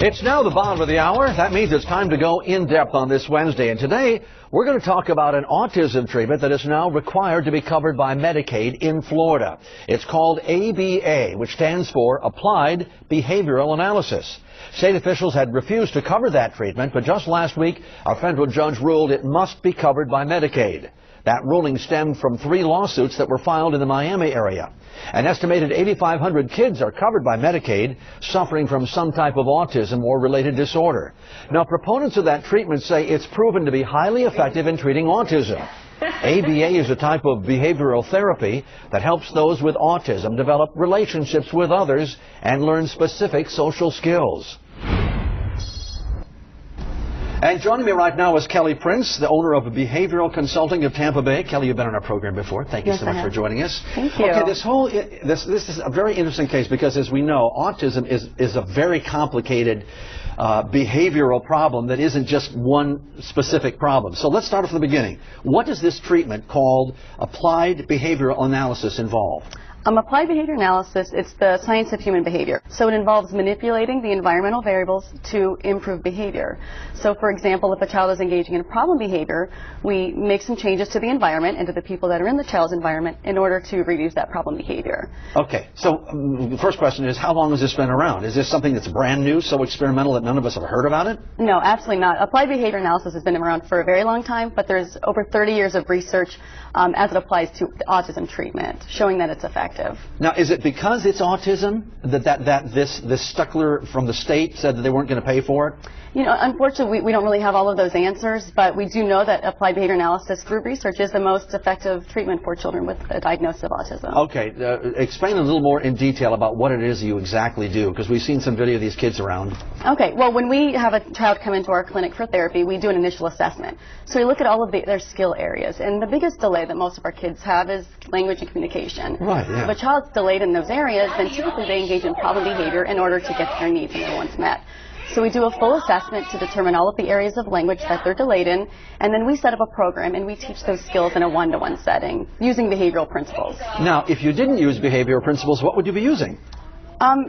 It's now the bottom of the hour. That means it's time to go in-depth on this Wednesday. And today, we're going to talk about an autism treatment that is now required to be covered by Medicaid in Florida. It's called ABA, which stands for Applied Behavioral Analysis. State officials had refused to cover that treatment, but just last week, a federal judge ruled it must be covered by Medicaid. That ruling stemmed from 3 lawsuits that were filed in the Miami area. An estimated 8,500 kids are covered by Medicaid suffering from some type of autism or related disorder. Now, proponents of that treatment say it's proven to be highly effective in treating autism. ABA is a type of behavioral therapy that helps those with autism develop relationships with others and learn specific social skills. And joining me right now is Kelley Prince, the owner of Behavioral Consulting of Tampa Bay. Kelley, you've been on our program before. Thank you so much for joining us. Thank you. Okay, this is a very interesting case because, as we know, autism is a very complicated behavioral problem that isn't just one specific problem. So let's start from the beginning. What does this treatment called Applied Behavioral Analysis involve? Applied behavior analysis, it's the science of human behavior. So it involves manipulating the environmental variables to improve behavior. So for example, if a child is engaging in problem behavior, we make some changes to the environment and to the people that are in the child's environment in order to reduce that problem behavior. Okay, so the first question is, how long has this been around? Is this something that's brand new, so experimental that none of us have heard about it? No, absolutely not. Applied behavior analysis has been around for a very long time, but there's over 30 years of research as it applies to autism treatment, showing that it's effective. Now, is it because it's autism that this Stuckler from the state said that they weren't going to pay for it? You know, unfortunately, we don't really have all of those answers, but we do know that applied behavior analysis through research is the most effective treatment for children with a diagnosis of autism. Okay, explain a little more in detail about what it is you exactly do, because we've seen some video of these kids around. Okay, well, when we have a child come into our clinic for therapy, we do an initial assessment. So we look at all of their skill areas, and the biggest delay that most of our kids have is language and communication. Right, yeah. If a child's delayed in those areas, then typically they engage in problem behavior in order to get their needs and their wants met. So we do a full assessment to determine all of the areas of language that they're delayed in, and then we set up a program and we teach those skills in a one-to-one setting using behavioral principles. Now, if you didn't use behavioral principles, what would you be using?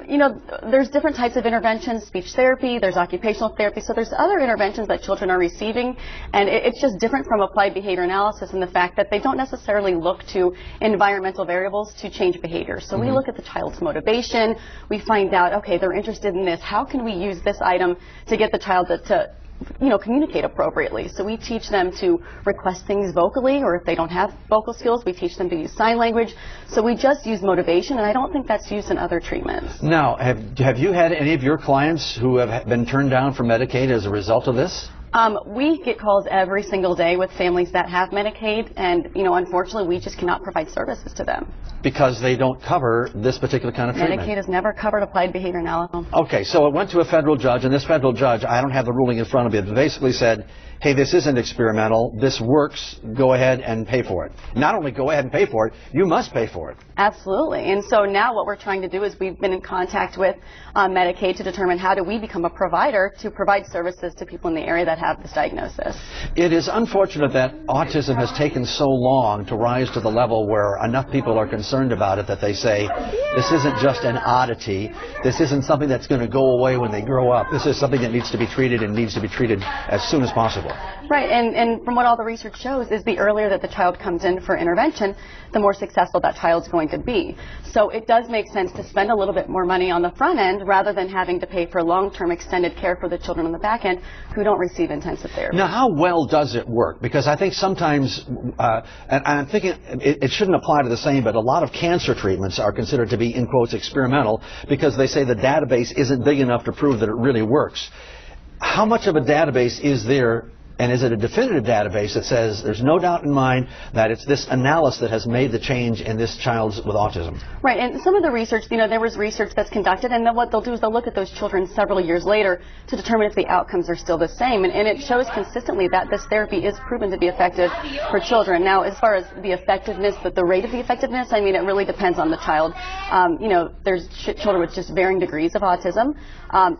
You know, there's different types of interventions, speech therapy, there's occupational therapy, so there's other interventions that children are receiving, and it's just different from applied behavior analysis in the fact that they don't necessarily look to environmental variables to change behavior. So we look at the child's motivation, we find out, okay, they're interested in this, how can we use this item to get the child to communicate appropriately. So we teach them to request things vocally, or if they don't have vocal skills, we teach them to use sign language. So we just use motivation, and I don't think that's used in other treatments. Now, have you had any of your clients who have been turned down for Medicaid as a result of this? We get calls every single day with families that have Medicaid, and, unfortunately, we just cannot provide services to them. Because they don't cover this particular kind of treatment? Medicaid has never covered applied behavior analysis. Okay, so it went to a federal judge, and this federal judge, I don't have the ruling in front of me, but basically said, hey, this isn't experimental, this works, go ahead and pay for it. Not only go ahead and pay for it, you must pay for it. Absolutely, and so now what we're trying to do is we've been in contact with Medicaid to determine how do we become a provider to provide services to people in the area that have this diagnosis. It is unfortunate that autism has taken so long to rise to the level where enough people are concerned about it that they say, this isn't just an oddity, this isn't something that's going to go away when they grow up, this is something that needs to be treated and needs to be treated as soon as possible. Right, and from what all the research shows is the earlier that the child comes in for intervention, the more successful that child's going to be. So it does make sense to spend a little bit more money on the front end rather than having to pay for long-term extended care for the children on the back end who don't receive intensive therapy. Now, how well does it work? Because I think sometimes, and I'm thinking it shouldn't apply to the same, but a lot of cancer treatments are considered to be, in quotes, experimental because they say the database isn't big enough to prove that it really works. How much of a database is there? And is it a definitive database that says there's no doubt in mind that it's this analysis that has made the change in this child with autism? Right, and some of the research, there was research that's conducted, and then what they'll do is they'll look at those children several years later to determine if the outcomes are still the same. And it shows consistently that this therapy is proven to be effective for children. Now, as far as the effectiveness, the rate of the effectiveness, it really depends on the child. There's children with just varying degrees of autism,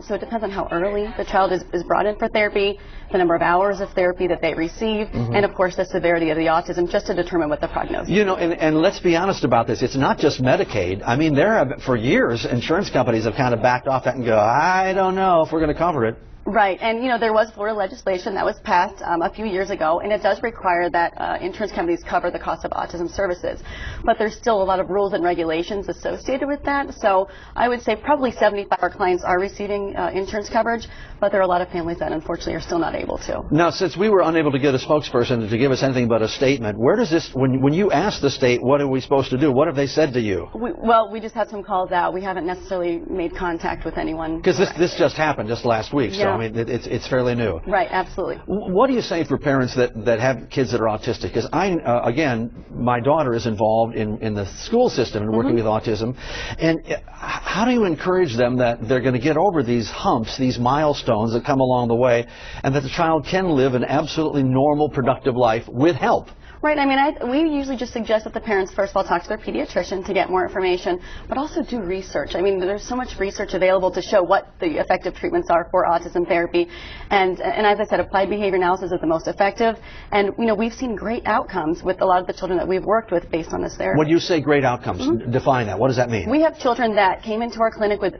so it depends on how early the child is brought in for therapy, the number of hours of therapy that they receive, and of course the severity of the autism, just to determine what the prognosis is. You know, and let's be honest about this. It's not just Medicaid. I mean, for years, insurance companies have kind of backed off that and go, I don't know if we're going to cover it. Right, and there was Florida legislation that was passed a few years ago, and it does require that insurance companies cover the cost of autism services. But there's still a lot of rules and regulations associated with that, so I would say probably 75% of our clients are receiving insurance coverage, but there are a lot of families that unfortunately are still not able to. Now, since we were unable to get a spokesperson to give us anything but a statement, where does this, when you ask the state, what are we supposed to do? What have they said to you? We just had some calls out. We haven't necessarily made contact with anyone. Because this just happened just last week, so I mean, it's fairly new. Right, absolutely. What do you say for parents that have kids that are autistic? Because again, my daughter is involved in the school system and working with autism. And how do you encourage them that they're going to get over these humps, these milestones that come along the way, and that the child can live an absolutely normal, productive life with help? Right. I mean, we usually just suggest that the parents first of all talk to their pediatrician to get more information, but also do research. I mean, there's so much research available to show what the effective treatments are for autism therapy, and as I said, applied behavior analysis is the most effective. And we've seen great outcomes with a lot of the children that we've worked with based on this therapy. When you say great outcomes, define that. What does that mean? We have children that came into our clinic with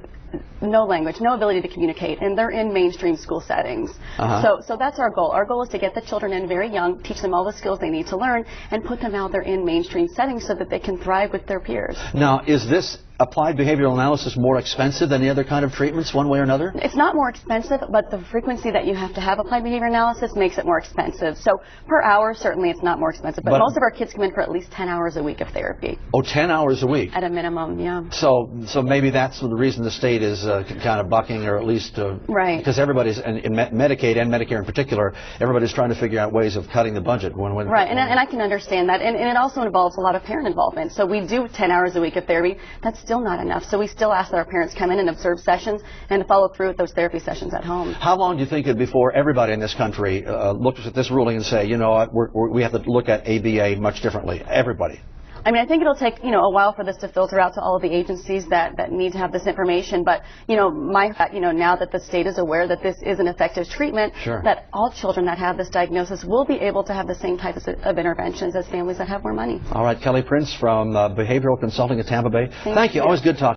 no language, no ability to communicate, and they're in mainstream school settings. So that's our goal. Our goal is to get the children in very young, teach them all the skills they need to learn, and put them out there in mainstream settings so that they can thrive with their peers. Now, is this applied behavioral analysis more expensive than the other kind of treatments, one way or another? It's not more expensive, but the frequency that you have to have applied behavior analysis makes it more expensive. So per hour, certainly it's not more expensive, but most of our kids come in for at least 10 hours a week of therapy. Oh, 10 hours a week? At a minimum, yeah. So maybe that's the reason the state is kind of bucking, or at least right, because everybody's in Medicaid and Medicare in particular, everybody's trying to figure out ways of cutting the budget. Right, and I can understand that, and it also involves a lot of parent involvement. So we do 10 hours a week of therapy. That's still not enough. So we still ask that our parents come in and observe sessions and follow through with those therapy sessions at home. How long do you think it before everybody in this country looks at this ruling and say, you know what, we have to look at ABA much differently? Everybody. I mean, I think it'll take, a while for this to filter out to all of the agencies that need to have this information. But, now that the state is aware that this is an effective treatment, that all children that have this diagnosis will be able to have the same types of interventions as families that have more money. All right, Kelley Prince from Behavioral Consulting at Tampa Bay. Thank you. Always good talking.